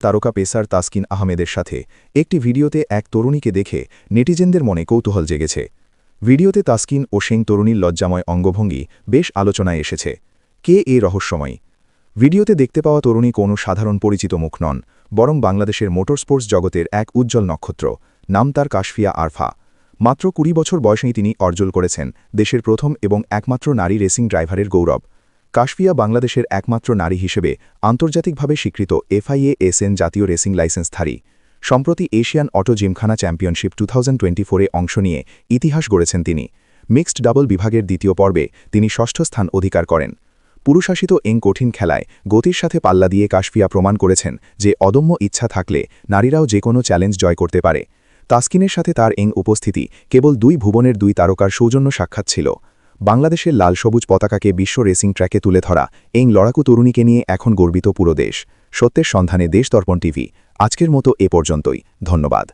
তারকা পেসার তাসকিন আহমেদের সাথে একটি ভিডিওতে এক তরুণীকে দেখে নেটিজেনদের মনে কৌতূহল জেগেছে। ভিডিওতে তাসকিন ও সেই তরুণীর লজ্জাময় অঙ্গভঙ্গি বেশ আলোচনায় এসেছে। কে এই রহস্যময়? ভিডিওতে দেখতে পাওয়া তরুণী কোনো সাধারণ পরিচিত মুখ নন, বরং বাংলাদেশের মোটরস্পোর্টস জগতের এক উজ্জ্বল নক্ষত্র। নাম তার কাশফিয়া আরফা। মাত্র ২০ বছর বয়সেই তিনি অর্জন করেছেন দেশের প্রথম এবং একমাত্র নারী রেসিং ড্রাইভারের গৌরব। কাশফিয়া বাংলাদেশের একমাত্র নারী হিসেবে আন্তর্জাতিকভাবে স্বীকৃত FIA-SN জাতীয় রেসিং লাইসেন্সধারী। সম্প্রতি এশিয়ান অটো জিমখানা চ্যাম্পিয়নশিপ 2024-এ অংশ নিয়ে ইতিহাস গড়েছেন তিনি। মিক্সড ডাবল বিভাগের দ্বিতীয় পর্বে তিনি ষষ্ঠ স্থান অধিকার করেন। পুরুষাসিত কঠিন খেলায় গতির সাথে পাল্লা দিয়ে কাশফিয়া প্রমাণ করেছেন যে অদম্য ইচ্ছা থাকলে নারীরাও যে কোনো চ্যালেঞ্জ জয় করতে পারে। তাসকিনের সাথে তার উপস্থিতি কেবল দুই ভুবনের দুই তারকার সৌজন্য সাক্ষাৎ ছিল। বাংলাদেশের লাল সবুজ পতাকাকে বিশ্ব রেসিং ট্র্যাকে তুলে ধরা লড়াকু তরুণীকে নিয়ে এখন গর্বিত পুরো দেশ। সত্যের সন্ধানে দেশ দর্পণ টিভি। আজকের মতো এ পর্যন্তই। ধন্যবাদ।